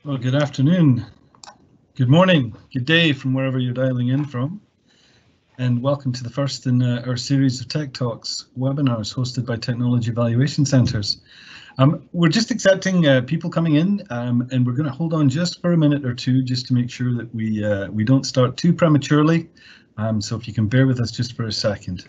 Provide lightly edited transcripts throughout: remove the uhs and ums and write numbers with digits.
Well, good afternoon, good morning, good day from wherever you're dialing in from, and welcome to the first in our series of Tech Talks webinars hosted by Technology Evaluation Centres. We're just accepting people coming in, and we're going to hold on just for a minute or two just to make sure that we don't start too prematurely. So if you can bear with us just for a second.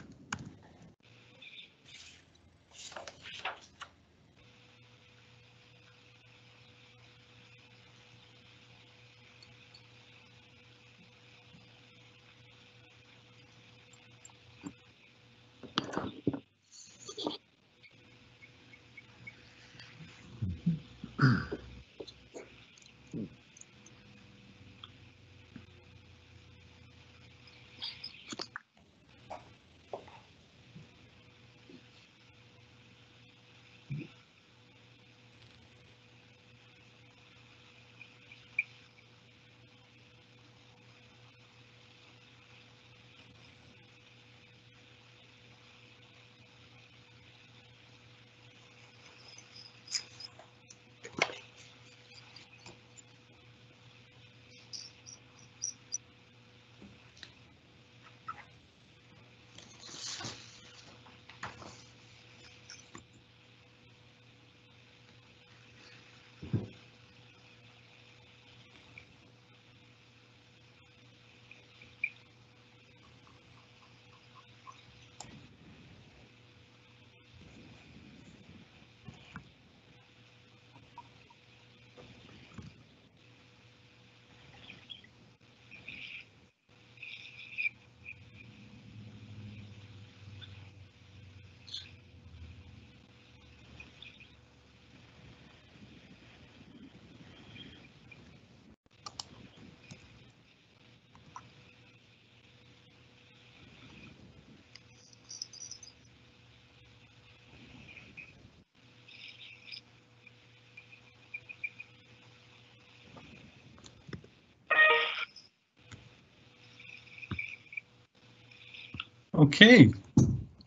Okay,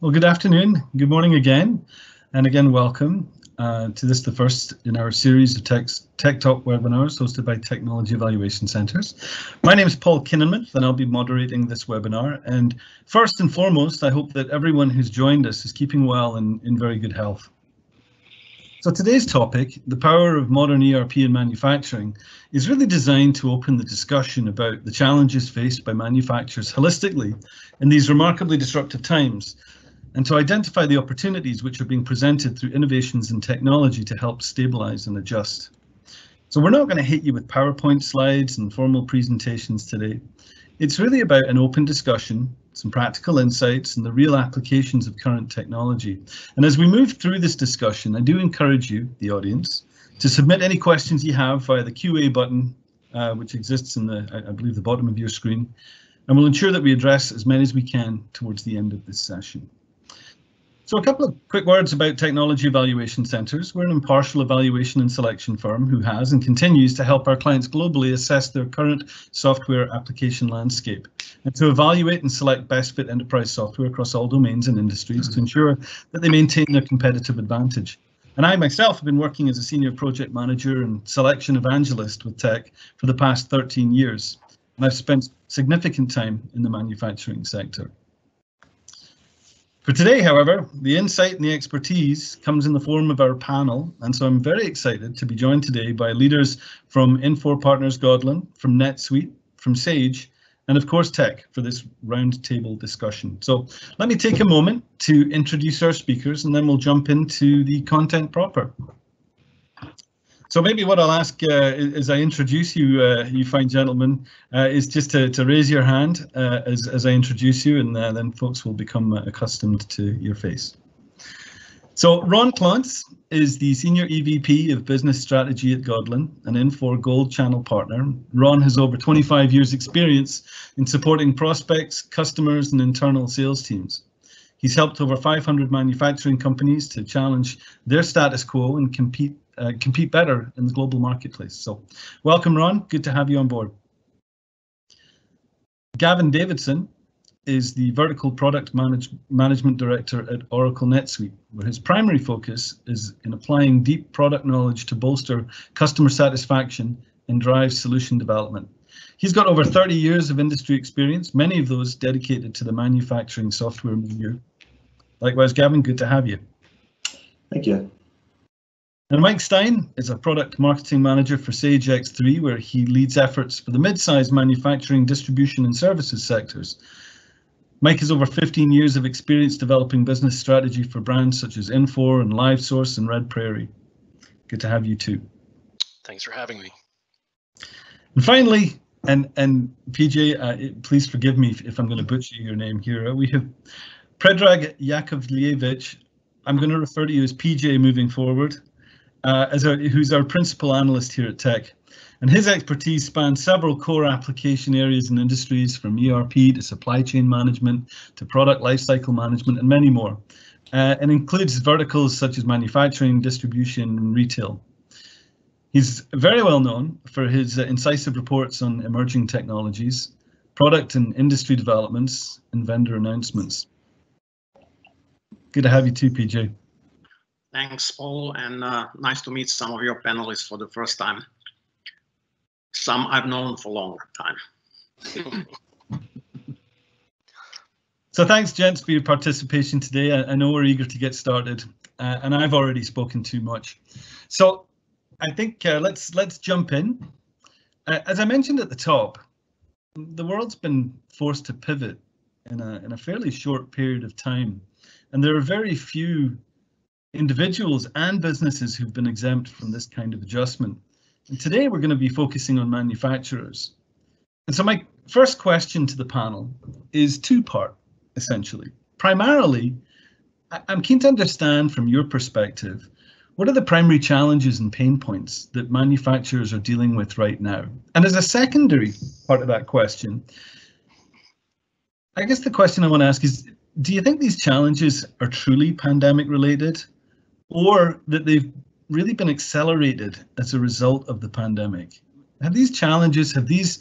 well, good afternoon, good morning again, and again welcome to this, the first in our series of Tech Talk webinars hosted by Technology Evaluation Centres. My name is Paul Kinnaman, and I'll be moderating this webinar. And first and foremost, I hope that everyone who's joined us is keeping well and in very good health. So today's topic, the power of modern ERP in manufacturing, is really designed to open the discussion about the challenges faced by manufacturers holistically in these remarkably disruptive times, and to identify the opportunities which are being presented through innovations in technology to help stabilize and adjust. So we're not going to hit you with PowerPoint slides and formal presentations today. It's really about an open discussion, some practical insights, and the real applications of current technology. And as we move through this discussion, I do encourage you, the audience, to submit any questions you have via the QA button, which exists in I believe, the bottom of your screen, and we'll ensure that we address as many as we can towards the end of this session. So a couple of quick words about Technology Evaluation Centres. We're an impartial evaluation and selection firm who has and continues to help our clients globally assess their current software application landscape and to evaluate and select best fit enterprise software across all domains and industries to ensure that they maintain their competitive advantage. And I myself have been working as a senior project manager and selection evangelist with tech for the past 13 years. And I've spent significant time in the manufacturing sector. For today, however, the insight and the expertise comes in the form of our panel, and so I'm very excited to be joined today by leaders from Infor Partners Godlin, from NetSuite, from Sage, and of course TEC for this roundtable discussion. So let me take a moment to introduce our speakers, and then we'll jump into the content proper. So maybe what I'll ask as I introduce you, you fine gentlemen, is just to raise your hand as I introduce you, and then folks will become accustomed to your face. So Ron Clontz is the Senior EVP of Business Strategy at Godlin, an Infor Gold Channel partner. Ron has over 25 years experience in supporting prospects, customers, and internal sales teams. He's helped over 500 manufacturing companies to challenge their status quo and compete better in the global marketplace. So welcome, Ron. Good to have you on board. Gavin Davidson is the Vertical Product Management Director at Oracle NetSuite, where his primary focus is in applying deep product knowledge to bolster customer satisfaction and drives solution development. He's got over 30 years of industry experience, many of those dedicated to the manufacturing software milieu. Likewise, Gavin, good to have you. Thank you. And Mike Stein is a product marketing manager for Sage X3, where he leads efforts for the mid-sized manufacturing, distribution and services sectors. Mike has over 15 years of experience developing business strategy for brands such as Infor and LiveSource and Red Prairie. Good to have you too. Thanks for having me. And finally, and PJ, please forgive me if I'm going to butcher your name here. We have Predrag Yakovlevich. I'm going to refer to you as PJ moving forward, who's our principal analyst here at TEC. And his expertise spans several core application areas and industries, from ERP to supply chain management to product lifecycle management and many more, and includes verticals such as manufacturing, distribution and retail. He's very well known for his incisive reports on emerging technologies, product and industry developments and vendor announcements. Good to have you too, PJ. Thanks, Paul, and nice to meet some of your panelists for the first time. Some I've known for a long time. So thanks, gents, for your participation today. I know we're eager to get started, and I've already spoken too much. So I think let's jump in. As I mentioned at the top, the world's been forced to pivot in a fairly short period of time, and there are very few individuals and businesses who've been exempt from this kind of adjustment. And today we're going to be focusing on manufacturers. And so my first question to the panel is two-part, essentially. Primarily, I'm keen to understand from your perspective, what are the primary challenges and pain points that manufacturers are dealing with right now? And as a secondary part of that question, I guess the question I want to ask is, do you think these challenges are truly pandemic related, or that they've really been accelerated as a result of the pandemic? Have these challenges, have these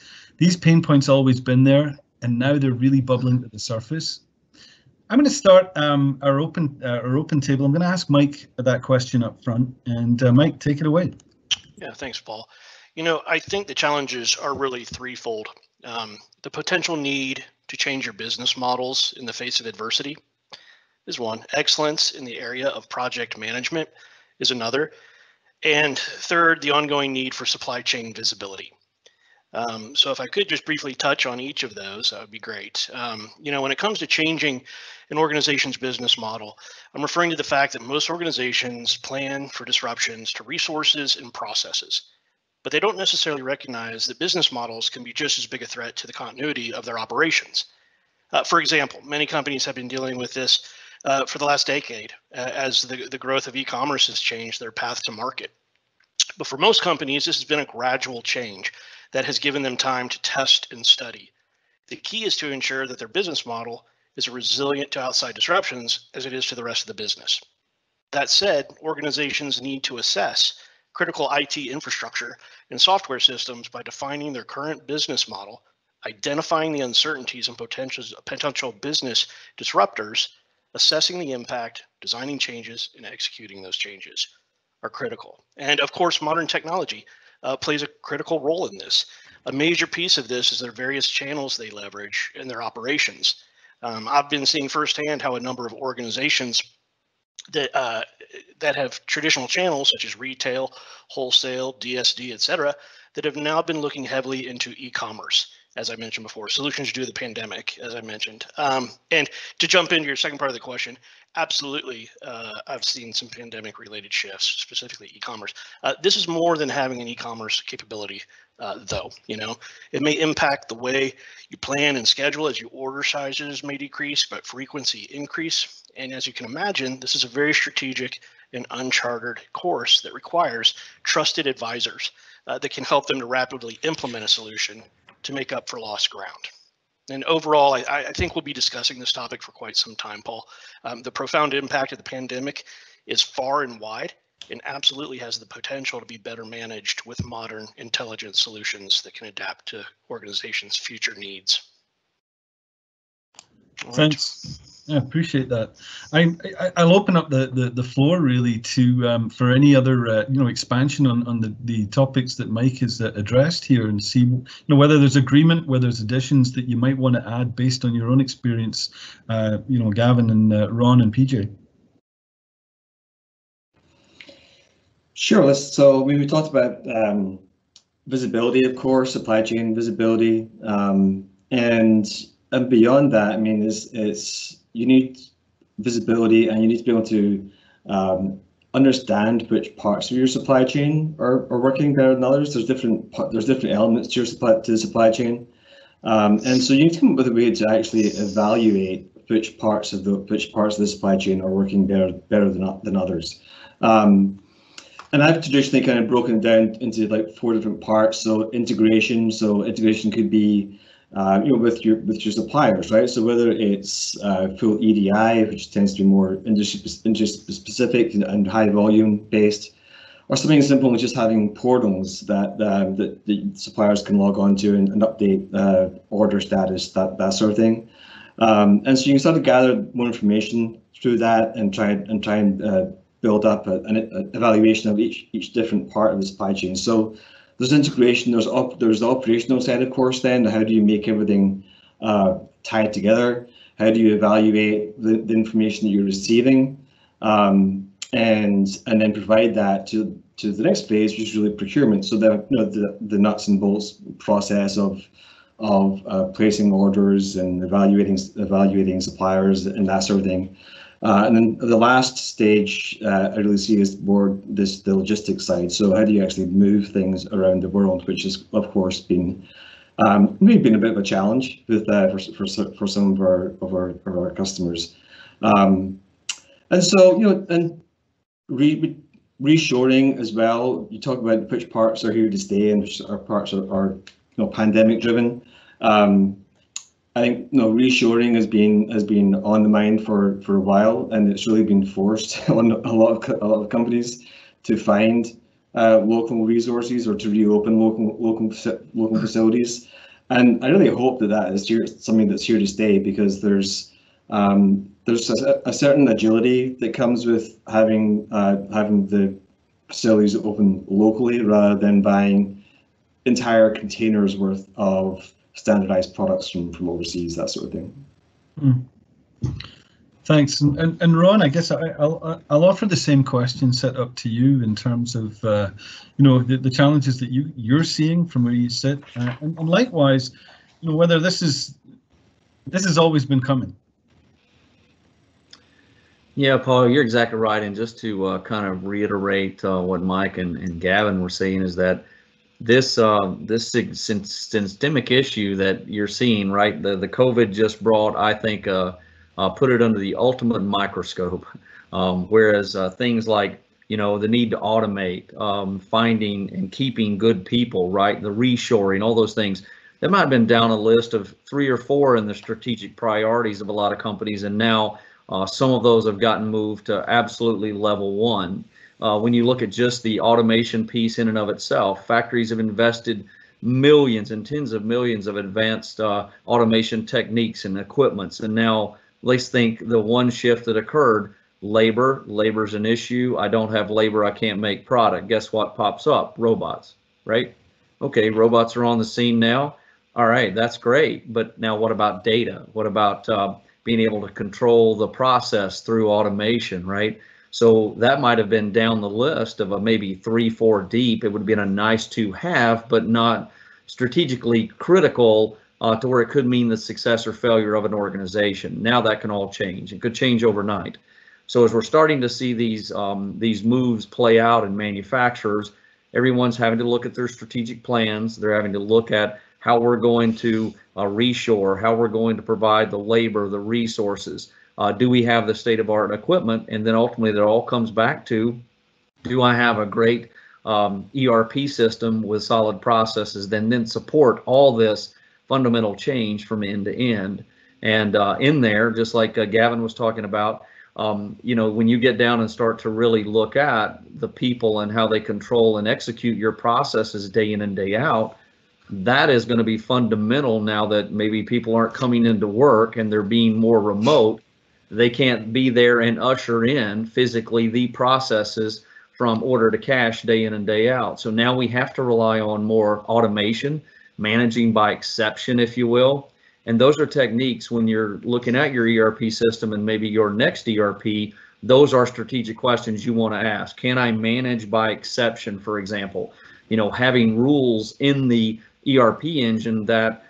pain points always been there and now they're really bubbling to the surface? I'm going to start our open table. I'm going to ask Mike that question up front, and Mike, take it away. Yeah, thanks, Paul. You know, I think the challenges are really threefold. The potential need to change your business models in the face of adversity is one. Excellence in the area of project management is another. And third, the ongoing need for supply chain visibility. So if I could just briefly touch on each of those, that would be great. You know, when it comes to changing an organization's business model, I'm referring to the fact that most organizations plan for disruptions to resources and processes, but they don't necessarily recognize that business models can be just as big a threat to the continuity of their operations. For example, many companies have been dealing with this for the last decade as the growth of e-commerce has changed their path to market. But for most companies, this has been a gradual change that has given them time to test and study. The key is to ensure that their business model is as resilient to outside disruptions as it is to the rest of the business. That said, organizations need to assess critical IT infrastructure and software systems by defining their current business model, identifying the uncertainties and potential business disruptors, assessing the impact, designing changes, and executing those changes are critical. And of course, modern technology plays a critical role in this. A major piece of this is their various channels they leverage in their operations. I've been seeing firsthand how a number of organizations that have traditional channels such as retail, wholesale, DSD, etc., that have now been looking heavily into e-commerce, as I mentioned before, solutions due to the pandemic, as I mentioned. And to jump into your second part of the question, absolutely, I've seen some pandemic-related shifts, specifically e-commerce. This is more than having an e-commerce capability, though. You know, it may impact the way you plan and schedule as your order sizes may decrease, but frequency increase. And as you can imagine, this is a very strategic and uncharted course that requires trusted advisors that can help them to rapidly implement a solution to make up for lost ground. And overall, I think we'll be discussing this topic for quite some time, Paul. The profound impact of the pandemic is far and wide and absolutely has the potential to be better managed with modern intelligent solutions that can adapt to organizations' future needs. Thanks. I appreciate that. I'll open up the floor really to for any other expansion on the topics that Mike has addressed here, and see whether there's agreement, whether there's additions that you might want to add based on your own experience. Gavin and Ron and PJ. Sure. So we talked about visibility, of course, supply chain visibility, and beyond that, I mean, it's you need visibility, and you need to be able to understand which parts of your supply chain are working better than others. There's different elements to the supply chain, and so you need to come up with a way to actually evaluate which parts of the supply chain are working better than others. And I've traditionally kind of broken it down into like 4 different parts. So integration. So integration could be, with your suppliers, right? So whether it's full EDI, which tends to be more industry specific and high volume based, or something as simple as just having portals that the suppliers can log on to and update order status, that sort of thing. And so you can start to gather more information through that and try and build up an evaluation of each different part of the supply chain. So there's integration, there's the operational side, of course, then how do you make everything tied together? How do you evaluate the information that you're receiving? And then provide that to the next phase, which is really procurement. So the nuts and bolts process of placing orders and evaluating suppliers and that sort of thing. And then the last stage I really see is more the logistics side. So how do you actually move things around the world, which has of course been maybe been a bit of a challenge with for some of our customers. And so and reshoring as well. You talk about which parts are here to stay and which parts are pandemic driven. I think reshoring has been on the mind for a while, and it's really been forced on a lot of companies to find local resources or to reopen local facilities. And I really hope that is something that's here to stay, because there's a certain agility that comes with having the facilities open locally rather than buying entire containers worth of standardized products from overseas, that sort of thing. Thanks, and Ron, I guess I'll offer the same question set up to you in terms of the challenges that you're seeing from where you sit, and likewise, whether this has always been coming. Yeah, Paul, you're exactly right, and just to kind of reiterate what Mike and Gavin were saying is that this systemic issue that you're seeing, right? The COVID just brought, I think, put it under the ultimate microscope. Whereas things like, the need to automate, finding and keeping good people, right? The reshoring, all those things, that might have been down a list of 3 or 4 in the strategic priorities of a lot of companies, and now some of those have gotten moved to absolutely level 1. When you look at just the automation piece in and of itself, factories have invested millions and tens of millions of advanced automation techniques and equipments. And now let's think the one shift that occurred, labor's an issue. I don't have labor, I can't make product. Guess what pops up? Robots, right? Okay, robots are on the scene now. All right, that's great. But now what about data? What about being able to control the process through automation, right? So that might have been down the list of a maybe 3, 4 deep. It would have been a nice to have, but not strategically critical to where it could mean the success or failure of an organization. Now that can all change. It could change overnight. So as we're starting to see these moves play out in manufacturers, everyone's having to look at their strategic plans. They're having to look at how we're going to reshore, how we're going to provide the labor, the resources. Do we have the state-of-the-art equipment? And then ultimately that all comes back to, do I have a great ERP system with solid processes that then support all this fundamental change from end to end? And in there, just like Gavin was talking about, when you get down and start to really look at the people and how they control and execute your processes day in and day out, that is going to be fundamental now that maybe people aren't coming into work and they're being more remote. They can't be there and usher in physically the processes from order to cash day in and day out. So now we have to rely on more automation, managing by exception, if you will. And those are techniques when you're looking at your ERP system and maybe your next ERP, those are strategic questions you want to ask. Can I manage by exception, for example? You know, having rules in the ERP engine that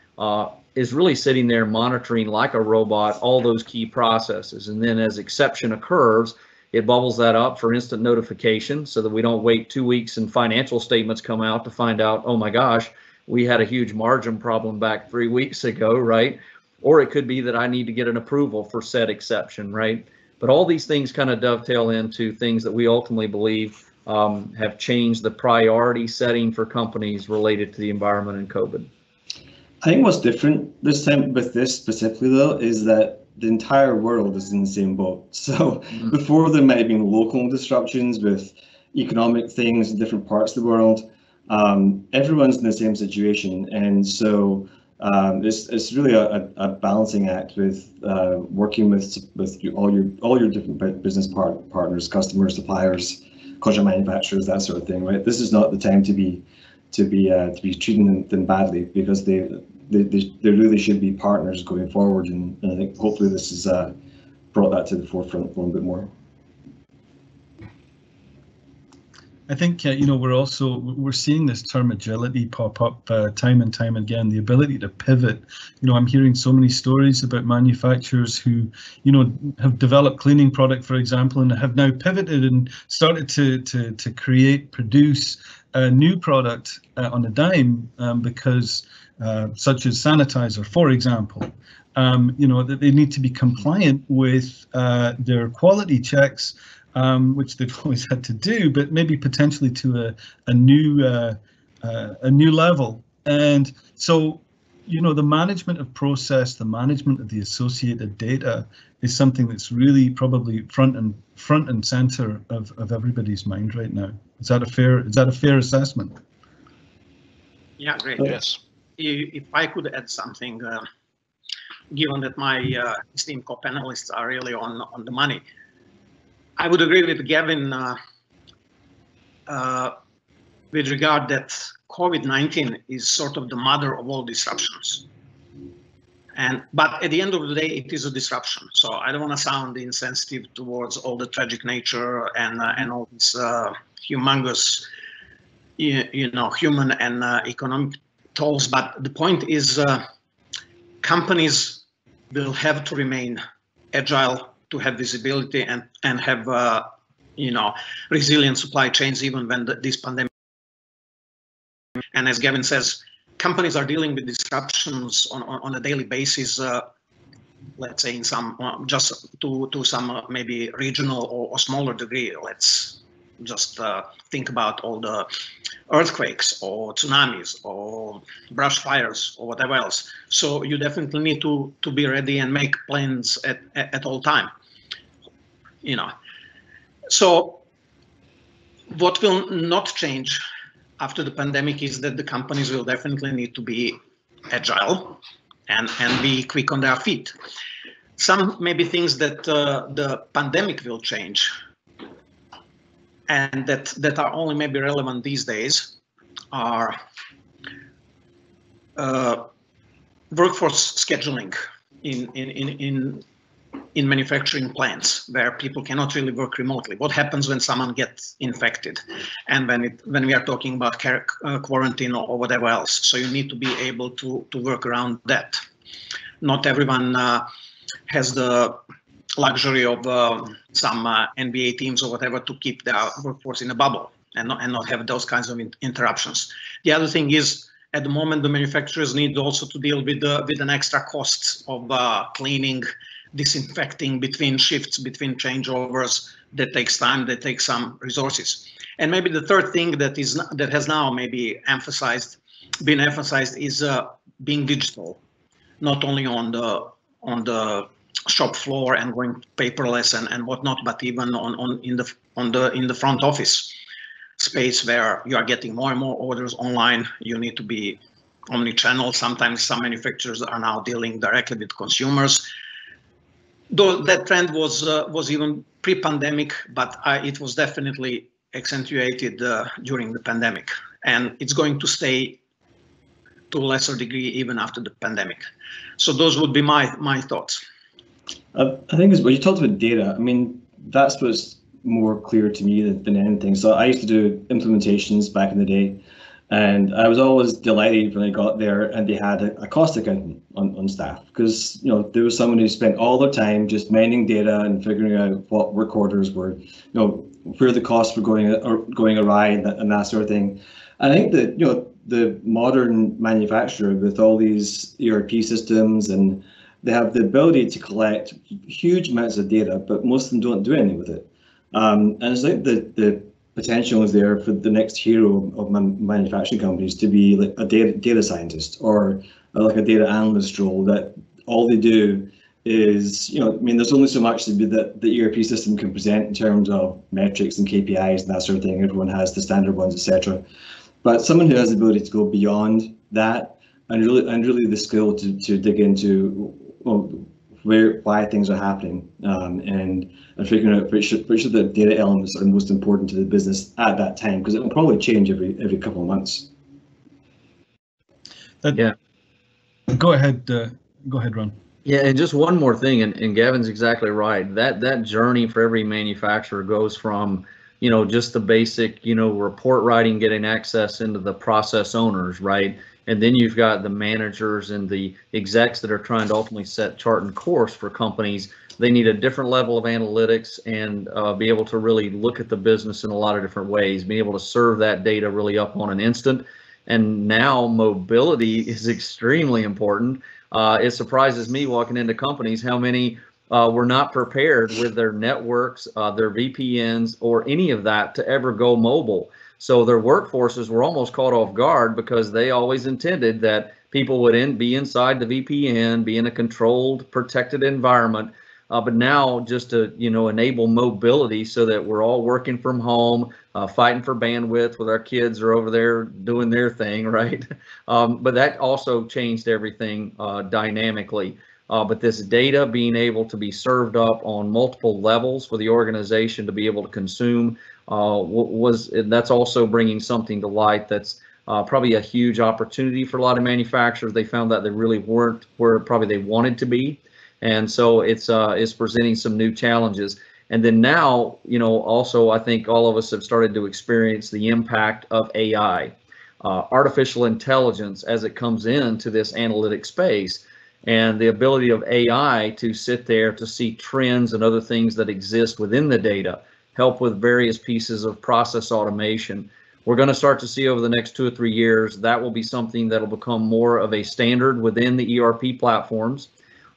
is really sitting there monitoring like a robot all those key processes. And then as exception occurs, it bubbles that up for instant notification so that we don't wait 2 weeks and financial statements come out to find out, oh my gosh, we had a huge margin problem back 3 weeks ago, right? Or it could be that I need to get an approval for said exception, right? But all these things kind of dovetail into things that we ultimately believe have changed the priority setting for companies related to the environment and COVID. I think what's different this time with this specifically though is that the entire world is in the same boat. So before there might have been local disruptions with economic things in different parts of the world, everyone's in the same situation, and so it's really a balancing act with working with all your different business partners, customers, suppliers, contract manufacturers, that sort of thing. Right? This is not the time to be treating them badly, because they really should be partners going forward, and I think hopefully this has brought that to the forefront a little bit more. I think you know, we're seeing this term agility pop up time and time again. The ability to pivot. You know, I'm hearing so many stories about manufacturers who, you know, have developed cleaning product, for example, and have now pivoted and started to produce a new product on a dime because such as sanitizer, for example. You know, that they need to be compliant with their quality checks. Which they've always had to do, but maybe potentially to a new level. And so, you know, the management of process, the management of the associated data is something that's really probably front and center of everybody's mind right now. Is that a fair assessment? Yeah, great. Yes. If I could add something, given that my esteemed co-panelists are really on the money, I would agree with Gavin with regard that COVID-19 is sort of the mother of all disruptions. But at the end of the day, it is a disruption. So I don't want to sound insensitive towards all the tragic nature and all this humongous, you know, human and economic tolls. But the point is, companies will have to remain agile, to have visibility and have you know, resilient supply chains even when this pandemic. And as Gavin says, companies are dealing with disruptions on a daily basis. Let's say in some just to some maybe regional or smaller degree. Let's just think about all the earthquakes or tsunamis or brush fires or whatever else. So you definitely need to be ready and make plans at all time. You know, so what will not change after the pandemic is that the companies will definitely need to be agile and be quick on their feet. Some maybe things that the pandemic will change and that are only maybe relevant these days are workforce scheduling in manufacturing plants where people cannot really work remotely. What happens when someone gets infected, and when we are talking about quarantine or whatever else? So you need to be able to work around that. Not everyone has the luxury of some NBA teams or whatever to keep their workforce in a bubble and not have those kinds of interruptions. The other thing is, at the moment, the manufacturers need also to deal with an extra cost of cleaning, disinfecting between shifts, between changeovers. That takes time, that takes some resources. And maybe the third thing that has now maybe been emphasized is being digital, not only on the shop floor and going paperless and whatnot, but even in the front office space where you are getting more and more orders online. You need to be omni-channel. Sometimes some manufacturers are now dealing directly with consumers. though that trend was even pre-pandemic, but it was definitely accentuated during the pandemic, and it's going to stay to a lesser degree even after the pandemic. So those would be my thoughts. I think when you talked about data, I mean, that's what's more clear to me than anything. So I used to do implementations back in the day, and I was always delighted when I got there and they had a cost accountant on staff, because there was someone who spent all their time just mining data and figuring out what work orders were, where the costs were going awry and that sort of thing. And I think that the modern manufacturer with all these ERP systems, and they have the ability to collect huge amounts of data, but most of them don't do anything with it. And it's like the potential is there for the next hero of manufacturing companies to be like a data scientist or like a data analyst role, that all they do is, I mean, there's only so much that the ERP system can present in terms of metrics and KPIs and that sort of thing. Everyone has the standard ones, etc. But someone who has the ability to go beyond that and really the skill to dig into why things are happening, and figuring out which of the data elements are most important to the business at that time, because it will probably change every couple of months. Yeah. Go ahead, Ron. Yeah, and just one more thing, and Gavin's exactly right. That journey for every manufacturer goes from, just the basic, report writing, getting access into the process owners, right? And then you've got the managers and the execs that are trying to ultimately set chart and course for companies. They need a different level of analytics and be able to really look at the business in a lot of different ways, being able to serve that data really up on an instant. And now mobility is extremely important. It surprises me walking into companies how many were not prepared with their networks, their VPNs, or any of that to ever go mobile. So their workforces were almost caught off guard, because they always intended that people would be inside the VPN, be in a controlled, protected environment. But now, just to enable mobility so that we're all working from home, fighting for bandwidth with our kids are over there doing their thing, right? But that also changed everything dynamically. But this data being able to be served up on multiple levels for the organization to be able to consume that's also bringing something to light that's probably a huge opportunity for a lot of manufacturers. They found that they really weren't where probably they wanted to be. And so it's presenting some new challenges. And then now, also I think all of us have started to experience the impact of AI, artificial intelligence, as it comes into this analytic space, and the ability of AI to sit there to see trends and other things that exist within the data, help with various pieces of process automation. We're going to start to see over the next 2 or 3 years, that will be something that will become more of a standard within the ERP platforms.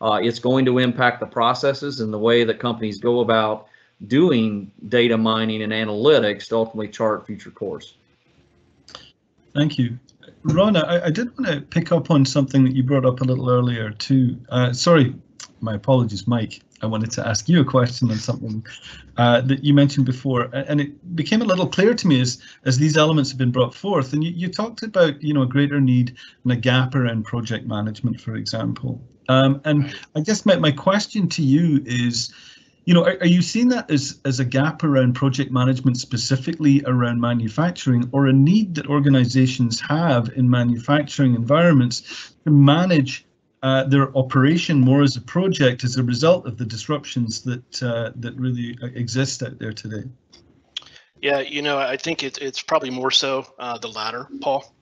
It's going to impact the processes and the way that companies go about doing data mining and analytics to ultimately chart future course. Thank you. Ron, I did want to pick up on something that you brought up a little earlier too. Sorry, my apologies, Mike. I wanted to ask you a question on something that you mentioned before, and it became a little clear to me as these elements have been brought forth. And you talked about a greater need and a gap around project management, for example. And I guess my question to you is, are you seeing that as a gap around project management, specifically around manufacturing, or a need that organizations have in manufacturing environments to manage their operation more as a project as a result of the disruptions that really exist out there today? Yeah, I think it's probably more so the latter, Paul.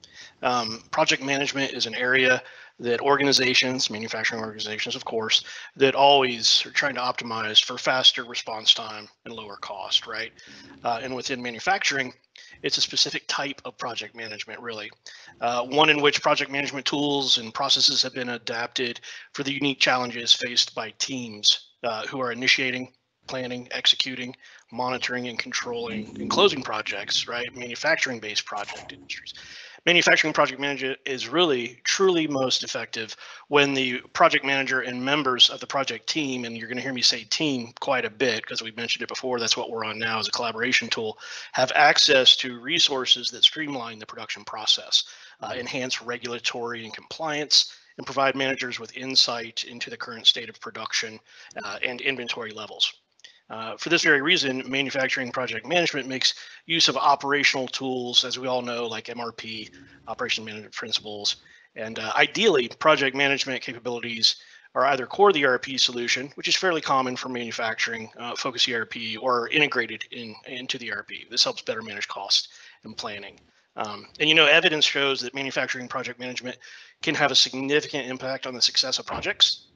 Project management is an area that organizations, manufacturing organizations, of course, that always are trying to optimize for faster response time and lower cost, right? And within manufacturing, it's a specific type of project management, really. One in which project management tools and processes have been adapted for the unique challenges faced by teams who are initiating, planning, executing, monitoring, and controlling and closing projects, right? Manufacturing-based project industries. Manufacturing project manager is really truly most effective when the project manager and members of the project team, and you're going to hear me say team quite a bit because we've mentioned it before, that's what we're on now as a collaboration tool, have access to resources that streamline the production process, enhance regulatory and compliance, and provide managers with insight into the current state of production and inventory levels. For this very reason, manufacturing project management makes use of operational tools, as we all know, like MRP, operation management principles, and ideally, project management capabilities are either core of the ERP solution, which is fairly common for manufacturing, focus ERP, or integrated into the ERP. This helps better manage costs and planning. And evidence shows that manufacturing project management can have a significant impact on the success of projects,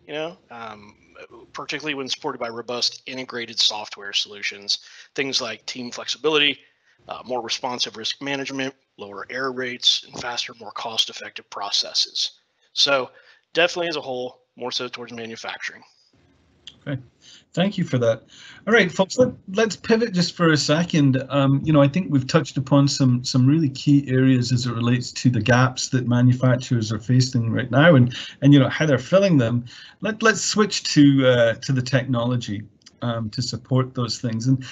particularly when supported by robust integrated software solutions, things like team flexibility, more responsive risk management, lower error rates, and faster, more cost-effective processes. So definitely as a whole, more so towards manufacturing. Okay, thank you for that. All right, folks, let's pivot just for a second. I think we've touched upon some really key areas as it relates to the gaps that manufacturers are facing right now, and how they're filling them. Let's switch to the technology to support those things. And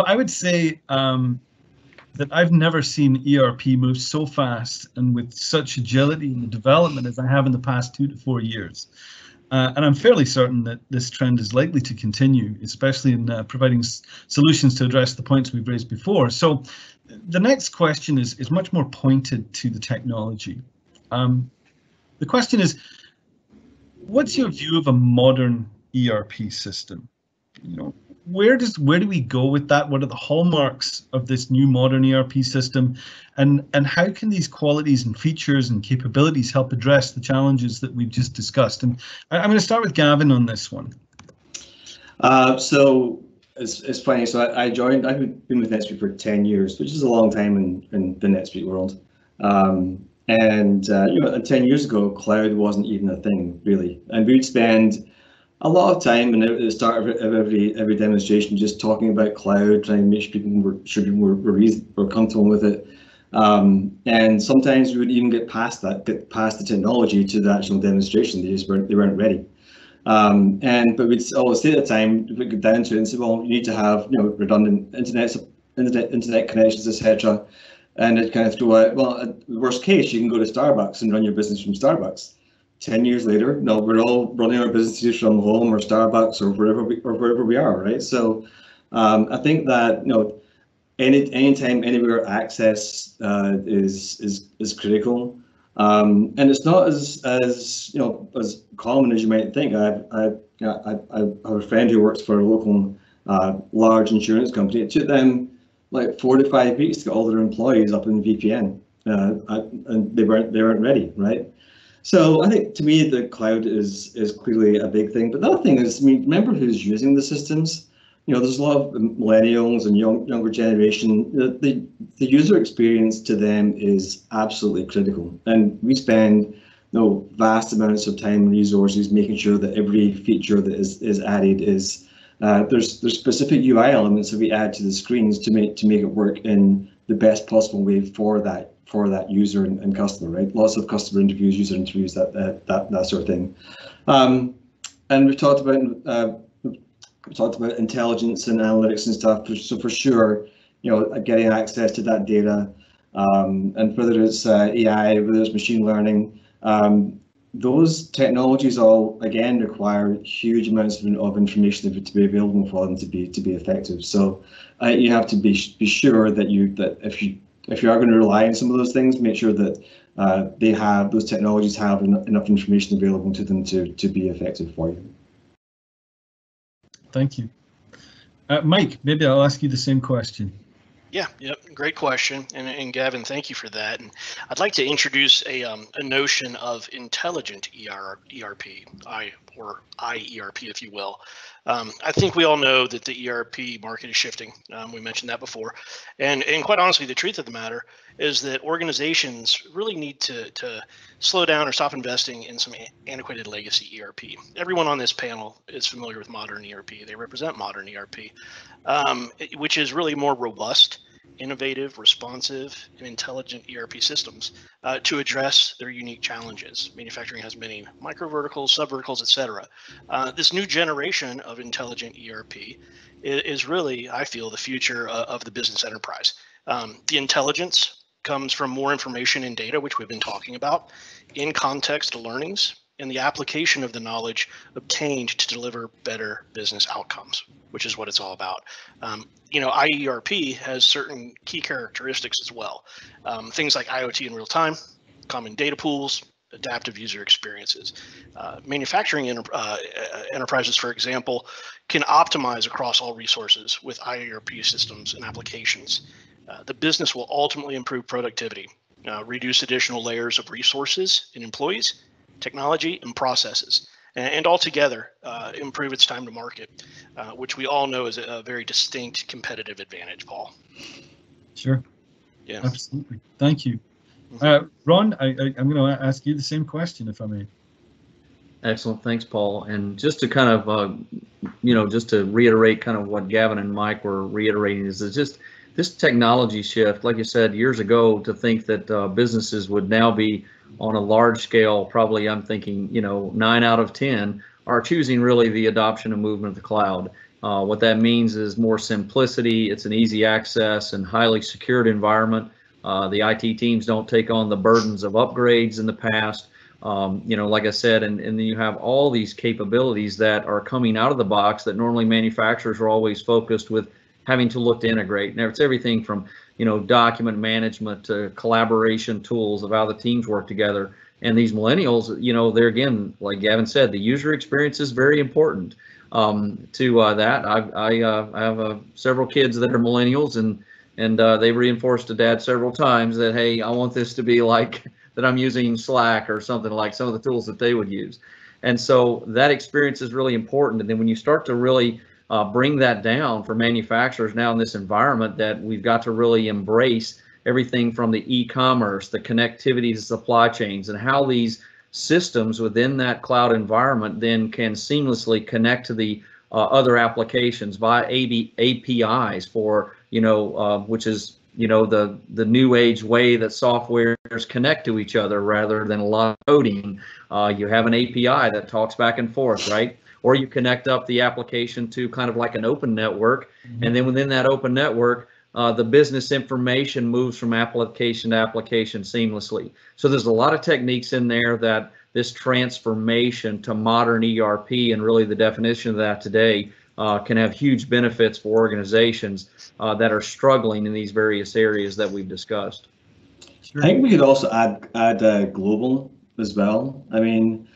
I would say that I've never seen ERP move so fast and with such agility in the development as I have in the past 2 to 4 years. And I'm fairly certain that this trend is likely to continue, especially in providing solutions to address the points we've raised before. So the next question is much more pointed to the technology. The question is, what's your view of a modern ERP system? Where do we go with that? What are the hallmarks of this new modern ERP system? And how can these qualities and features and capabilities help address the challenges that we've just discussed? And I'm going to start with Gavin on this one. So it's funny. So I've been with NetSuite for 10 years, which is a long time in the NetSuite world. And 10 years ago, cloud wasn't even a thing, really. And we'd spend a lot of time, and at the start of every demonstration, just talking about cloud, trying to make sure people were comfortable with it. And sometimes we would even get past the technology to the actual demonstration. They weren't ready. But we'd always say at the time, we get down to it and say, well, you need to have redundant internet connections, etc. And it kind of threw out, well, at the worst case, you can go to Starbucks and run your business from Starbucks. 10 years later, no, we're all running our businesses from home or Starbucks or wherever we are, right? So I think that anytime, anywhere access is critical, and it's not as common as you might think. I have a friend who works for a local large insurance company. It took them like 4 to 5 weeks to get all their employees up in VPN, and they weren't ready, right? So I think, to me, the cloud is clearly a big thing. But the other thing is, remember who's using the systems. There's a lot of millennials and younger generation. The user experience to them is absolutely critical, and we spend vast amounts of time and resources making sure that every feature that is added is there's specific UI elements that we add to the screens to make it work in the best possible way for that user and customer, right? Lots of customer interviews, user interviews, that sort of thing. And we've talked about intelligence and analytics and stuff. So for sure, getting access to that data, and whether it's AI, whether it's machine learning, those technologies all again require huge amounts of information to be available for them to be effective. So you have to be sure that if you are going to rely on some of those things, make sure that those technologies have enough information available to them to be effective for you. Thank you. Mike, maybe I'll ask you the same question. Yeah, great question, and Gavin, thank you for that. And I'd like to introduce a notion of intelligent ERP, or IERP, if you will. I think we all know that the ERP market is shifting. We mentioned that before, and quite honestly, the truth of the matter is that organizations really need to slow down or stop investing in some antiquated legacy ERP. Everyone on this panel is familiar with modern ERP. They represent modern ERP, which is really more robust, innovative, responsive, and intelligent ERP systems to address their unique challenges. Manufacturing has many micro verticals, sub verticals, etc. This new generation of intelligent ERP is really, I feel, the future of the business enterprise. The intelligence comes from more information and data, which we've been talking about, in context learnings, and the application of the knowledge obtained to deliver better business outcomes, which is what it's all about. IERP has certain key characteristics as well. Things like IoT in real time, common data pools, adaptive user experiences. Manufacturing enterprises, for example, can optimize across all resources with IERP systems and applications. The business will ultimately improve productivity, reduce additional layers of resources in employees, technology, and processes, and altogether improve its time to market, which we all know is a very distinct competitive advantage, Paul. Sure. Yeah. Absolutely. Thank you. Ron, I'm going to ask you the same question, if I may. Excellent. Thanks, Paul. And just to kind of, just to reiterate kind of what Gavin and Mike were reiterating is just this technology shift, like you said, years ago, to think that businesses would now be on a large scale, probably I'm thinking, 9 out of 10 are choosing really the adoption and movement of the cloud. What that means is more simplicity. It's an easy access and highly secured environment. The IT teams don't take on the burdens of upgrades in the past. Like I said, and then you have all these capabilities that are coming out of the box that normally manufacturers are always focused with having to look to integrate. Now it's everything from, document management to collaboration tools of how the teams work together. And these millennials, they're, again, like Gavin said, the user experience is very important to that. I have several kids that are millennials, and they reinforced to Dad several times that, hey, I want this to be like that I'm using Slack or something like some of the tools that they would use. And so that experience is really important. And then when you start to really bring that down for manufacturers now in this environment, that we've got to really embrace everything from the e-commerce, the connectivity to supply chains, and how these systems within that cloud environment then can seamlessly connect to the other applications via APIs for, which is, the new age way that softwares connect to each other rather than a lot of coding. You have an API that talks back and forth, right? Or you connect up the application to kind of like an open network. And then within that open network, the business information moves from application to application seamlessly. So there's a lot of techniques in there that this transformation to modern ERP, and really the definition of that today, can have huge benefits for organizations that are struggling in these various areas that we've discussed. I think we could also add global as well. I mean,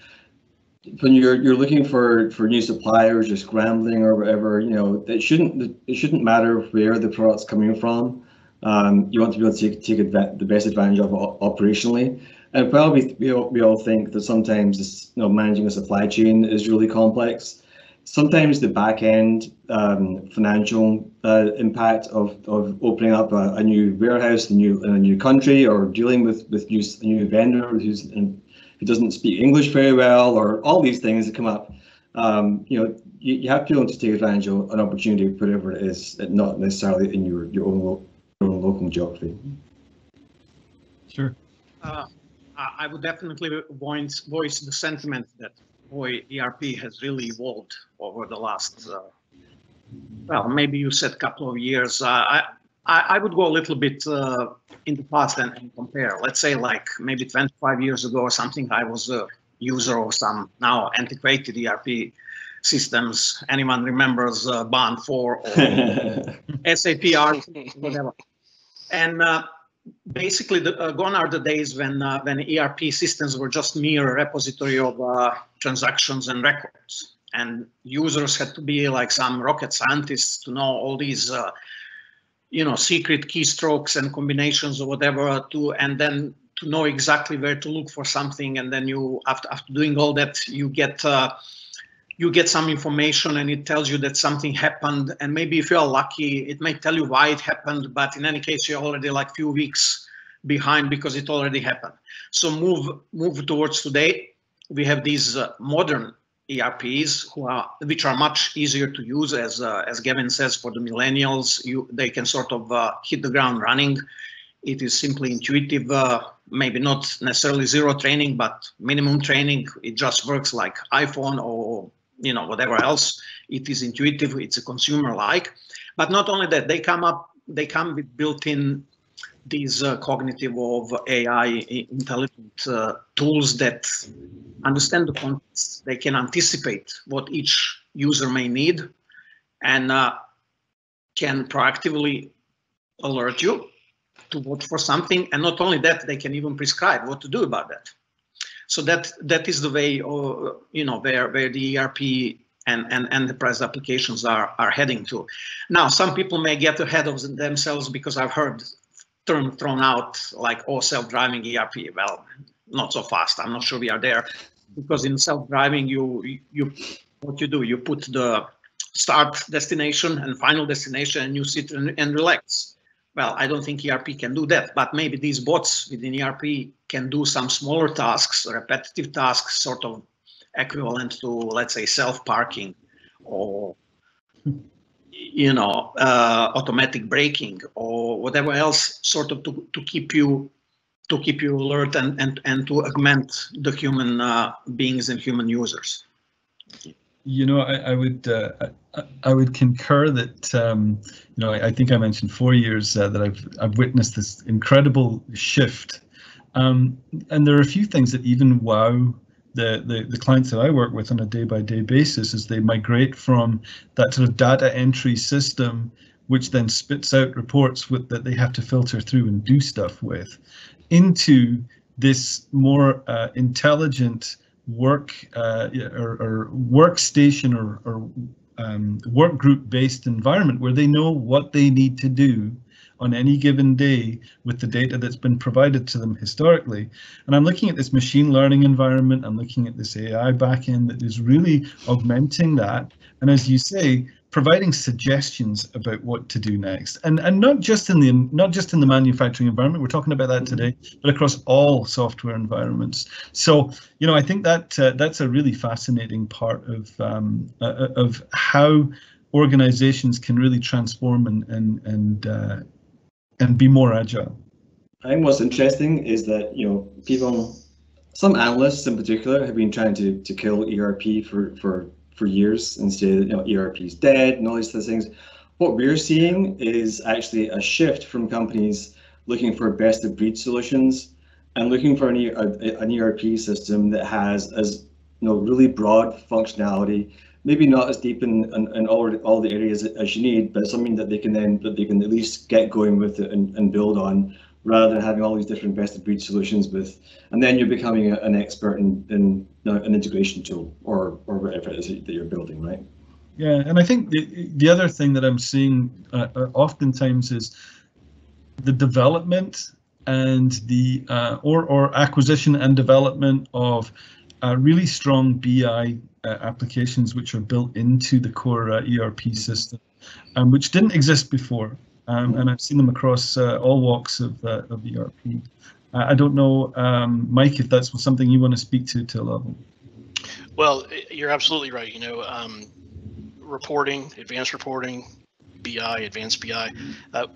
when you're looking for new suppliers or scrambling or whatever, it shouldn't matter where the product's coming from. You want to be able to take the best advantage of it operationally. And probably we all think that sometimes this, managing a supply chain is really complex. Sometimes the back end financial impact of opening up a new warehouse in a new country, or dealing with a new vendor who doesn't speak English very well, or all these things that come up. You have to be able to take advantage of an opportunity, whatever it is, not necessarily in your own local geography. Sure. I would definitely voice the sentiment that, boy, ERP has really evolved over the last, maybe you said couple of years. I would go a little bit in the past and compare. Let's say like maybe 25 years ago or something, I was a user of some now antiquated ERP systems. Anyone remembers Bond 4 or SAP ERP, whatever. And basically, gone are the days when ERP systems were just mere repository of transactions and records, and users had to be like some rocket scientists to know all these, secret keystrokes and combinations or whatever, and then to know exactly where to look for something. And then you, after doing all that, you get some information, and it tells you that something happened. And maybe if you're lucky, it may tell you why it happened, but in any case, you're already like few weeks behind because it already happened. So move towards today. We have these modern ERPs which are much easier to use, as Gavin says, for the millennials. They can sort of hit the ground running. It is simply intuitive, maybe not necessarily zero training, but minimum training. It just works like iPhone or whatever else. It is intuitive. It's a consumer-like. But not only that, they come with built-in these cognitive of AI intelligent tools that understand the context. They can anticipate what each user may need and can proactively alert you to watch for something. And not only that, they can even prescribe what to do about that. So that is the way, where the ERP and enterprise applications are heading to. Now, some people may get ahead of themselves because I've heard term thrown out like, oh, self-driving ERP. Well, not so fast. I'm not sure we are there, because in self-driving, what you do, you put the start destination and final destination, and you sit and relax. Well, I don't think ERP can do that, but maybe these bots within ERP can do some smaller tasks, repetitive tasks, sort of equivalent to, let's say, self-parking or, automatic braking or whatever else, sort of to keep you alert and to augment the human beings and human users. I would concur that I think I mentioned 4 years that I've witnessed this incredible shift, and there are a few things that even wow the clients that I work with on a day-by-day basis as they migrate from that sort of data entry system, which then spits out reports that they have to filter through and do stuff with, into this more intelligent work or workstation or work group based environment where they know what they need to do on any given day with the data that's been provided to them historically. And I'm looking at this machine learning environment, I'm looking at this AI backend that is really augmenting that. And as you say, providing suggestions about what to do next, and not just in the manufacturing environment. We're talking about that today, but across all software environments. So I think that that's a really fascinating part of how organizations can really transform and be more agile. I think what's interesting is that some analysts in particular have been trying to kill ERP for years and say ERP is dead and all these things. What we're seeing is actually a shift from companies looking for best of breed solutions and looking for an ERP system that has really broad functionality, maybe not as deep in all the areas as you need, but something that they can at least get going with it and build on, rather than having all these different best of breed solutions and then you're becoming an expert in an integration tool or whatever it is that you're building, right? Yeah, and I think the other thing that I'm seeing oftentimes is the development and the or acquisition and development of really strong BI applications which are built into the core ERP system, which didn't exist before. And I've seen them across all walks of ERP. I don't know, Mike, if that's something you want to speak to a level. Well, you're absolutely right. Reporting, advanced reporting, BI, advanced BI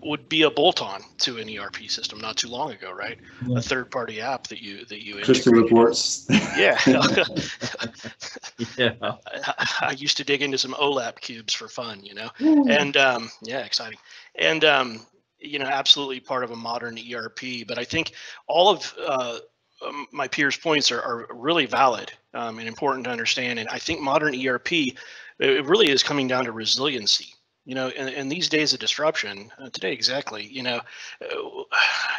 would be a bolt-on to an ERP system not too long ago, right? Yeah. A third-party app that you Crystal reports. Yeah. Yeah. I used to dig into some OLAP cubes for fun, and yeah, exciting. And absolutely part of a modern ERP. But I think all of my peers' points are really valid and important to understand. And I think modern ERP, it really is coming down to resiliency. In these days of disruption, today exactly,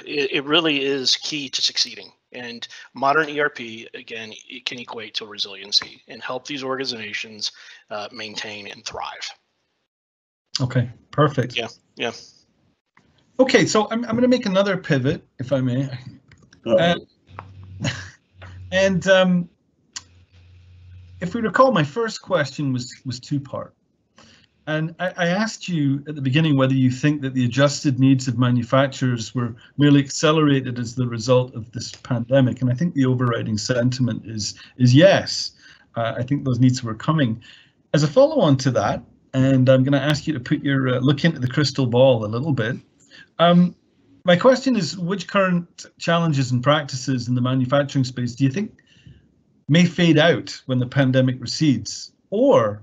it really is key to succeeding. And modern ERP, again, it can equate to resiliency and help these organizations maintain and thrive. Okay, perfect. Yeah. Okay, so I'm going to make another pivot, if I may. And if we recall, my first question was two-part. And I asked you at the beginning whether you think that the adjusted needs of manufacturers were merely accelerated as the result of this pandemic. And I think the overriding sentiment is yes. I think those needs were coming. As a follow-on to that, and I'm going to ask you to put your look into the crystal ball a little bit. My question is, which current challenges and practices in the manufacturing space do you think may fade out when the pandemic recedes? Or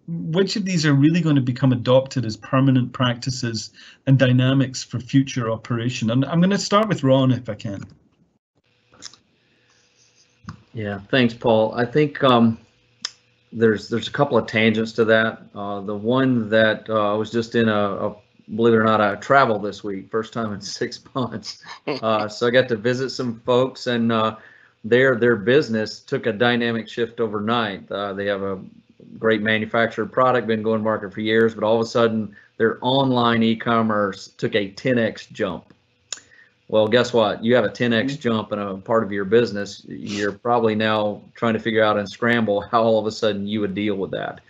which of these are really going to become adopted as permanent practices and dynamics for future operation? And I'm going to start with Ron, if I can. Yeah, thanks, Paul. I think there's a couple of tangents to that. The one that I was just in believe it or not, I traveled this week, first time in 6 months. So I got to visit some folks, and their business took a dynamic shift overnight. They have a great manufactured product, been going to market for years, but all of a sudden their online e-commerce took a 10x jump. Well, guess what? You have a 10x jump in a part of your business. You're probably now trying to figure out and scramble how all of a sudden you would deal with that.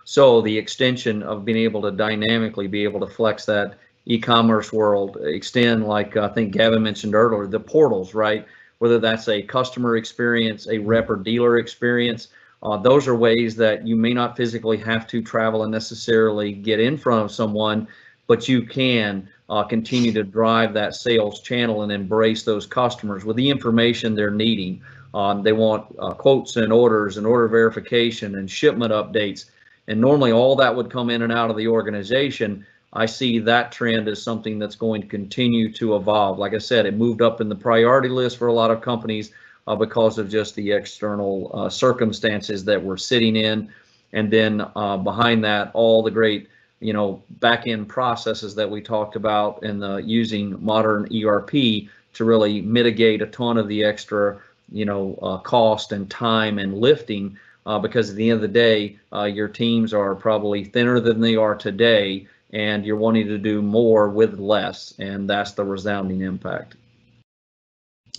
So the extension of being able to dynamically be able to flex that e-commerce world, extend, like I think Gavin mentioned earlier, the portals, right? Whether that's a customer experience, a rep or dealer experience, those are ways that you may not physically have to travel and necessarily get in front of someone, but you can continue to drive that sales channel and embrace those customers with the information they're needing. They want quotes and orders and order verification and shipment updates. And normally all that would come in and out of the organization. I see that trend as something that's going to continue to evolve. Like I said, it moved up in the priority list for a lot of companies because of just the external circumstances that we're sitting in. And then behind that, all the great, back end processes that we talked about and using modern ERP to really mitigate a ton of the extra, cost and time and lifting. Because at the end of the day, your teams are probably thinner than they are today, and you're wanting to do more with less, and that's the resounding impact.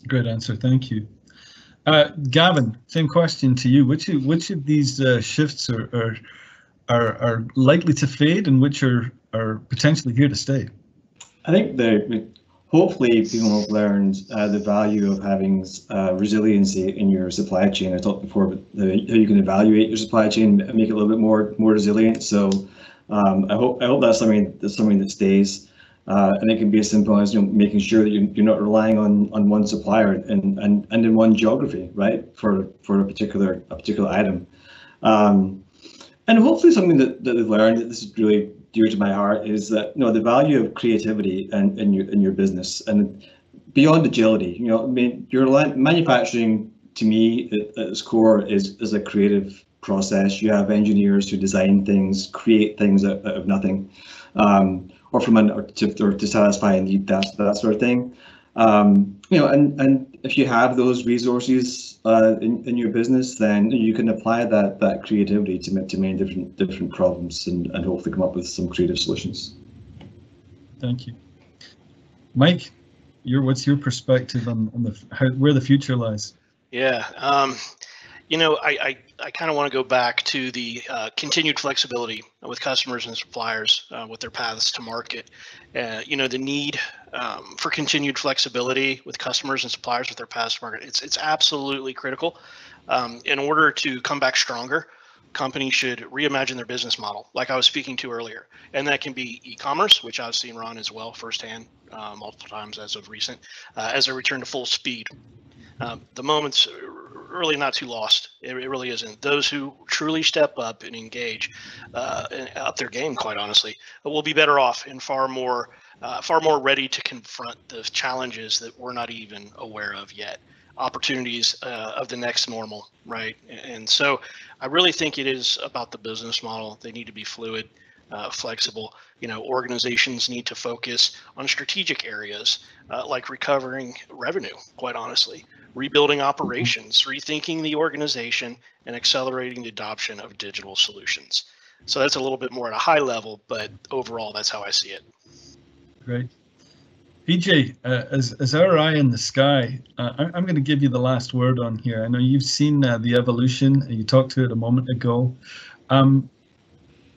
Great answer, thank you. Gavin, same question to you. Which of these shifts are likely to fade, and which are potentially here to stay? I think hopefully people have learned the value of having resiliency in your supply chain. I talked before about how you can evaluate your supply chain and make it a little bit more resilient. So I hope that's something that stays. And it can be as simple as making sure that you're not relying on one supplier and in one geography, right, for a particular item. And hopefully something that they've learned, that this is really dear to my heart, is that the value of creativity in your business and beyond agility. Your manufacturing, to me, at its core is a creative process. You have engineers who design things, create things out of nothing, or to satisfy a need, that sort of thing. And if you have those resources in your business, then you can apply that creativity to many different problems and hopefully come up with some creative solutions. Thank you, Mike. What's your perspective on where the future lies? Yeah, I kind of want to go back to the continued flexibility with customers and suppliers with their paths to market. The need for continued flexibility with customers and suppliers with their paths to market. It's absolutely critical. In order to come back stronger, companies should reimagine their business model, like I was speaking to earlier. And that can be e-commerce, which I've seen Ron as well firsthand multiple times as of recent, as a return to full speed. The moment's really not too lost. It really isn't. Those who truly step up and engage and up their game, quite honestly, will be better off and far more ready to confront the challenges that we're not even aware of yet. Opportunities of the next normal, right? And so I really think it is about the business model. They need to be fluid, flexible. Organizations need to focus on strategic areas like recovering revenue, quite honestly, rebuilding operations, rethinking the organization, and accelerating the adoption of digital solutions. So that's a little bit more at a high level, but overall, that's how I see it. Great. PJ, as our eye in the sky, I'm going to give you the last word on here. I know you've seen the evolution, and you talked to it a moment ago.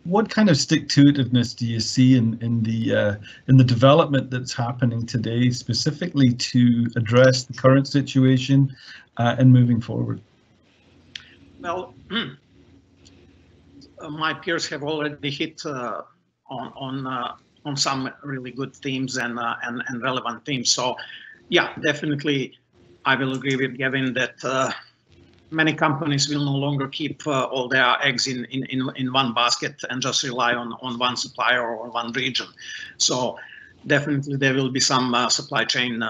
What kind of stick-to-itiveness do you see in the development that's happening today, specifically to address the current situation and moving forward? Well, my peers have already hit on some really good themes and relevant themes. So, yeah, definitely, I will agree with Gavin that many companies will no longer keep all their eggs in one basket and just rely on one supplier or one region. So definitely there will be some supply chain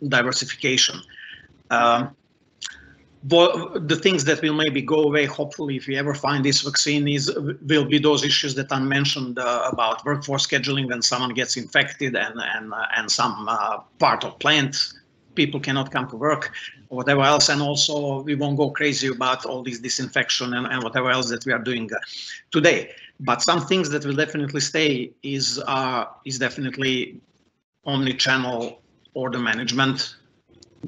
diversification. The things that will maybe go away, hopefully, if we ever find this vaccine, will be those issues that I mentioned about workforce scheduling when someone gets infected and some part of plant people cannot come to work or whatever else. And also we won't go crazy about all this disinfection and whatever else that we are doing today. But some things that will definitely stay is definitely omni-channel order management,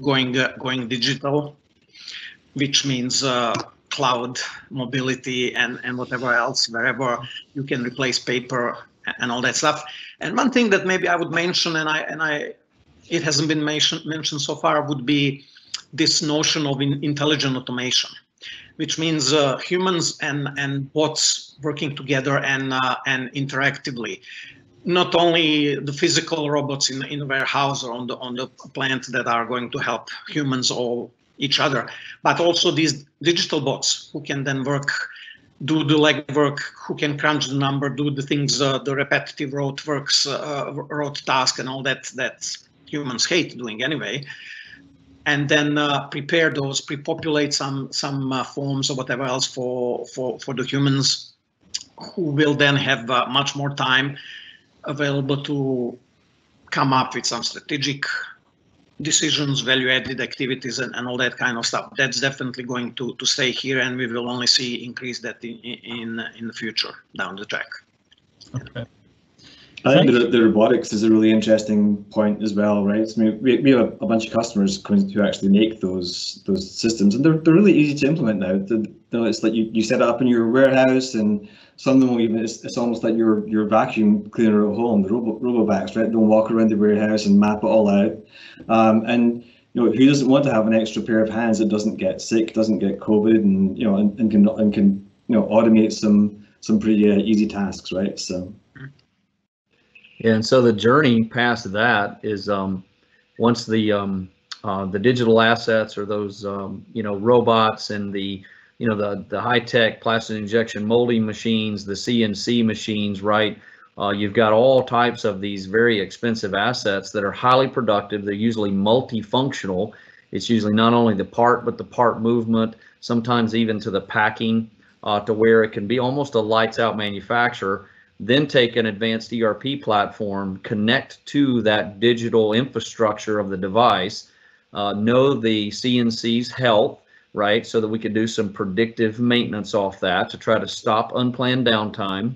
going digital, which means cloud mobility and whatever else, wherever you can replace paper and all that stuff. And one thing that maybe I would mention, it hasn't been mentioned so far, would be this notion of intelligent automation, which means humans and bots working together and interactively. Not only the physical robots in the warehouse or on the plant that are going to help humans or each other, but also these digital bots who can then do the legwork, who can crunch the number, do the things, the repetitive rote task and all that humans hate doing anyway, and then prepare those, pre-populate some forms or whatever else for the humans, who will then have much more time available to come up with some strategic decisions, value-added activities, and all that kind of stuff. That's definitely going to stay here, and we will only see increase that in the future down the track. Okay. I think the robotics is a really interesting point as well, right? I mean, we have a bunch of customers who actually make those systems, and they're really easy to implement now. It's like you set it up in your warehouse, and some of them will even, it's almost like your vacuum cleaner at home, the robovacs, right? They'll walk around the warehouse and map it all out. And who doesn't want to have an extra pair of hands that doesn't get sick, doesn't get COVID, and can automate some pretty easy tasks, right? So. Yeah, and so the journey past that is once the digital assets or those robots and the high-tech plastic injection molding machines, the CNC machines, right? You've got all types of these very expensive assets that are highly productive. They're usually multifunctional. It's usually not only the part, but the part movement, sometimes even to the packing, to where it can be almost a lights-out manufacturer. Then take an advanced ERP platform, connect to that digital infrastructure of the device, know the CNC's health, right, so that we could do some predictive maintenance off that to try to stop unplanned downtime,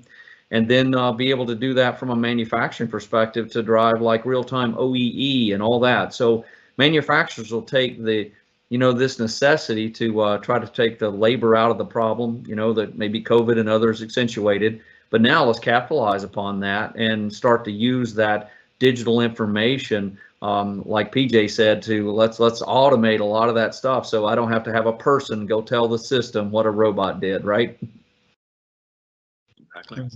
and then be able to do that from a manufacturing perspective to drive like real-time OEE and all that. So manufacturers will take this necessity to try to take the labor out of the problem, that maybe COVID and others accentuated. But now let's capitalize upon that and start to use that digital information, like PJ said, to let's automate a lot of that stuff, so I don't have to have a person go tell the system what a robot did, right? Exactly.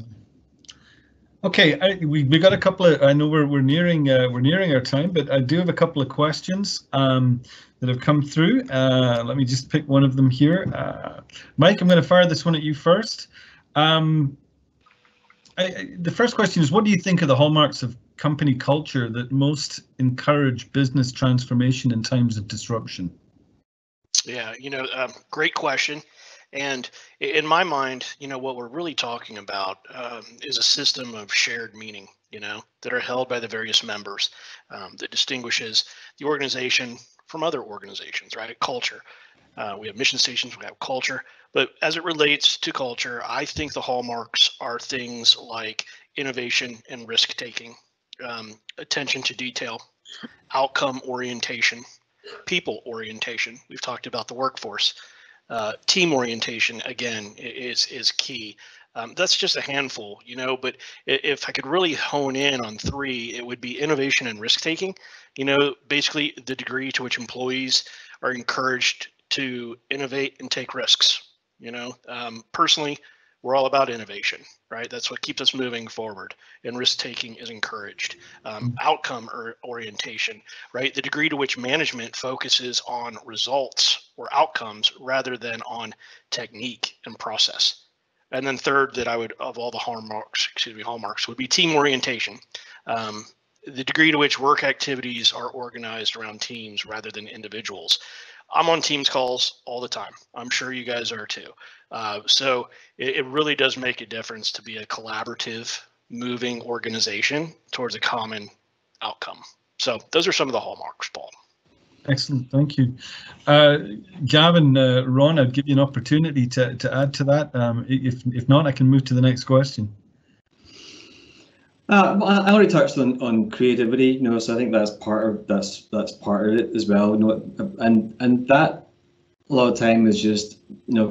Okay, we got a couple of. I know we're nearing our time, but I do have a couple of questions that have come through. Let me just pick one of them here. Mike, I'm going to fire this one at you first. The first question is, what do you think are the hallmarks of company culture that most encourage business transformation in times of disruption? Yeah, great question. And in my mind, what we're really talking about is a system of shared meaning, that are held by the various members, that distinguishes the organization from other organizations, right? Culture. We have mission stations, we have culture. But as it relates to culture, I think the hallmarks are things like innovation and risk taking, attention to detail, outcome orientation, people orientation. We've talked about the workforce. Team orientation, again, is key. That's just a handful, but if I could really hone in on three, it would be innovation and risk taking. Basically the degree to which employees are encouraged to innovate and take risks. Personally, we're all about innovation, right? That's what keeps us moving forward, and risk taking is encouraged. Outcome or orientation, right? The degree to which management focuses on results or outcomes rather than on technique and process. And then third, that I would, of all the hallmarks would be team orientation. The degree to which work activities are organized around teams rather than individuals. I'm on Teams calls all the time. I'm sure you guys are too. So it really does make a difference to be a collaborative, moving organization towards a common outcome. So those are some of the hallmarks, Paul. Excellent, thank you. Gavin, Ron, I'd give you an opportunity to add to that. If not, I can move to the next question. Well, I already touched on creativity, so I think that's part of it as well. And that a lot of time is just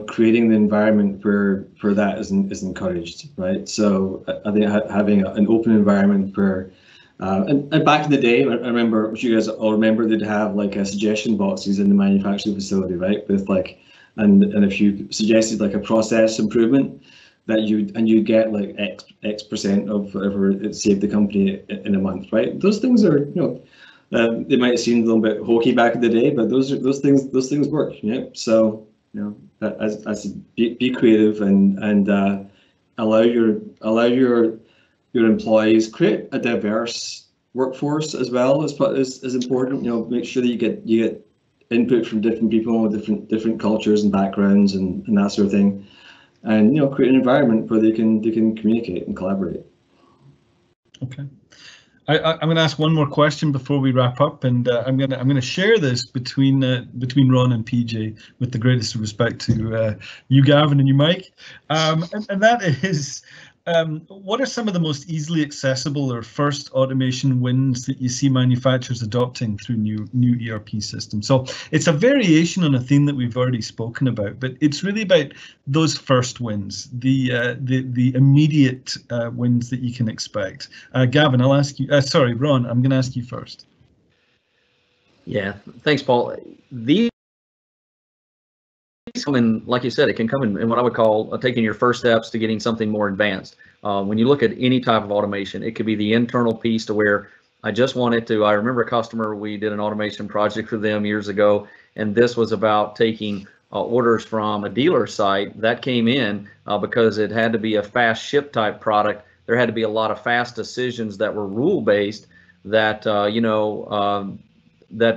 creating the environment where that is encouraged, right? So I think having an open environment where and back in the day, I remember, which you guys all remember, they'd have like suggestion boxes in the manufacturing facility, right? With like, and if you suggested like a process improvement, that you get like X% of whatever it saved the company in a month, right? Those things are, they might seem a little bit hokey back in the day, but those things work, So as be creative and allow your employees, create a diverse workforce as well is important. Make sure that you get input from different people with different cultures and backgrounds and that sort of thing. And create an environment where they can communicate and collaborate. Okay, I'm going to ask one more question before we wrap up, and I'm going to share this between Ron and PJ with the greatest respect to you, Gavin, and you, Mike, and that is. What are some of the most easily accessible or first automation wins that you see manufacturers adopting through new ERP systems? So it's a variation on a theme that we've already spoken about, but it's really about those first wins, the immediate wins that you can expect. Gavin, I'll ask you. Sorry, Ron, I'm going to ask you first. Yeah, thanks, Paul. These come in, like you said, it can come in what I would call taking your first steps to getting something more advanced. When you look at any type of automation, it could be the internal piece to where I just wanted to, I remember a customer, we did an automation project for them years ago, and this was about taking orders from a dealer site that came in because it had to be a fast ship type product. There had to be a lot of fast decisions that were rule based that, that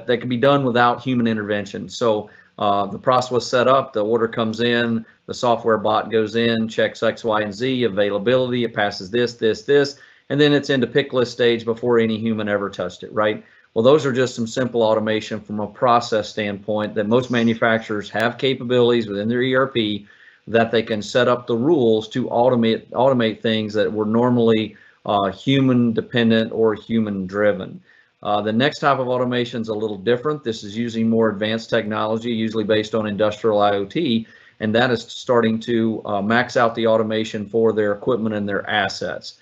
could be done without human intervention. So the process was set up, the order comes in, the software bot goes in, checks X, Y, and Z, availability, it passes this, and then it's into pick list stage before any human ever touched it, right? Well, those are just some simple automation from a process standpoint that most manufacturers have capabilities within their ERP that they can set up the rules to automate things that were normally human dependent or human driven. The next type of automation is a little different. This is using more advanced technology, usually based on industrial IoT, and that is starting to max out the automation for their equipment and their assets.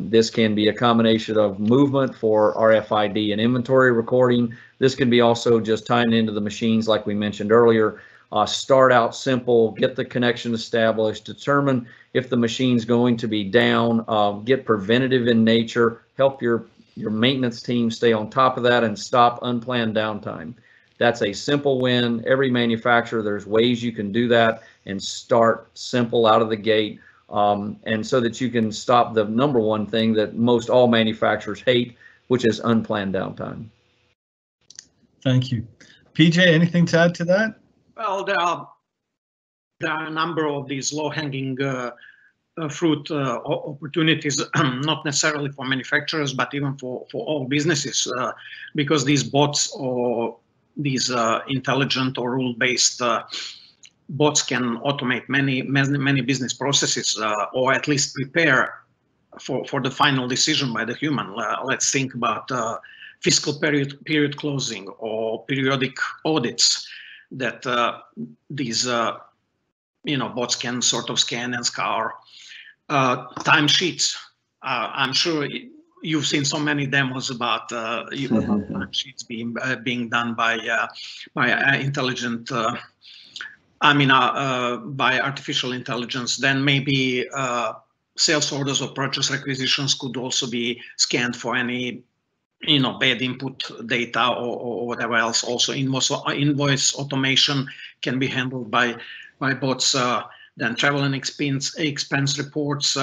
This can be a combination of movement for RFID and inventory recording. This can be also just tying into the machines like we mentioned earlier. Start out simple, get the connection established, determine if the machine's going to be down, get preventative in nature, help your maintenance team stay on top of that and stop unplanned downtime. That's a simple win. Every manufacturer, there's ways you can do that and start simple out of the gate. And so that you can stop the number one thing that most all manufacturers hate, which is unplanned downtime. Thank you. PJ, anything to add to that? Well, there are a number of these low-hanging fruit opportunities, not necessarily for manufacturers, but even for all businesses, because these bots or these intelligent or rule-based bots can automate many business processes, or at least prepare for the final decision by the human. Let's think about fiscal period closing or periodic audits that these bots can sort of scan and scour. Timesheets. I'm sure you've seen so many demos about timesheets being done by intelligent. By artificial intelligence. Then maybe sales orders or purchase requisitions could also be scanned for any bad input data or whatever else. Also, invoice automation can be handled by bots. Then travel and expense reports,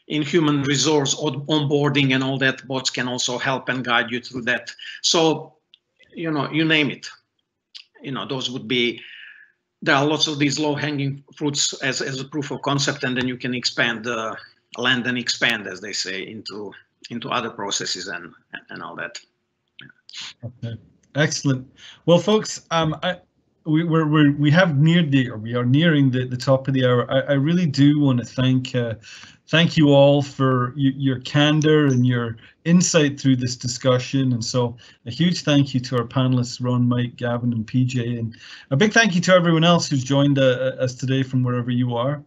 in human resource onboarding and all that, bots can also help and guide you through that. So, you name it. Those would be. There are lots of these low-hanging fruits as a proof of concept, and then you can expand, land and expand, as they say, into other processes and all that. Okay. Excellent. Well, folks, we are nearing the top of the hour. I really do want to thank you all for your candor and your insight through this discussion. And so a huge thank you to our panelists, Ron, Mike, Gavin, and PJ, and a big thank you to everyone else who's joined us today from wherever you are.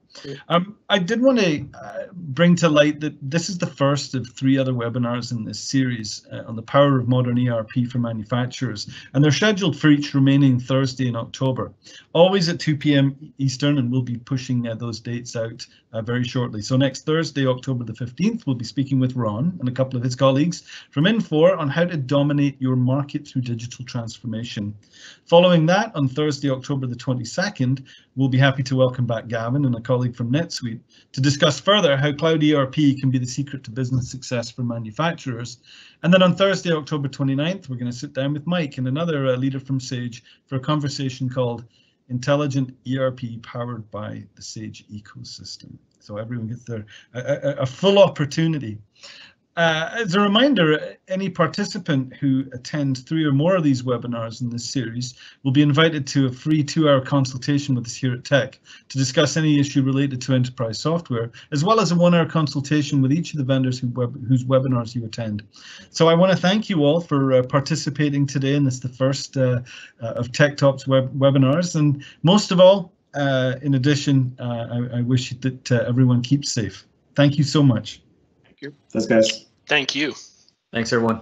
I did want to bring to light that this is the first of 3 other webinars in this series on the power of modern ERP for manufacturers, and they're scheduled for each remaining Thursday in October, always at 2 p.m. Eastern, and we'll be pushing those dates out very shortly. So next Thursday, October the 15th, we'll be speaking with Ron and a couple of his colleagues from Infor on how to dominate your market through digital transformation. Following that, on Thursday, October the 22nd, we'll be happy to welcome back Gavin and a colleague from NetSuite to discuss further how cloud ERP can be the secret to business success for manufacturers. And then on Thursday, October 29th, we're going to sit down with Mike and another leader from Sage for a conversation called Intelligent ERP Powered by the Sage Ecosystem. So everyone gets a full opportunity. As a reminder, any participant who attends 3 or more of these webinars in this series will be invited to a free 2-hour consultation with us here at TEC to discuss any issue related to enterprise software, as well as a 1-hour consultation with each of the vendors whose webinars you attend. So I want to thank you all for participating today in this, the first of TEC Talks webinars. And most of all, in addition, I wish that everyone keeps safe. Thank you so much. Thanks, guys. Thank you. Thanks, everyone.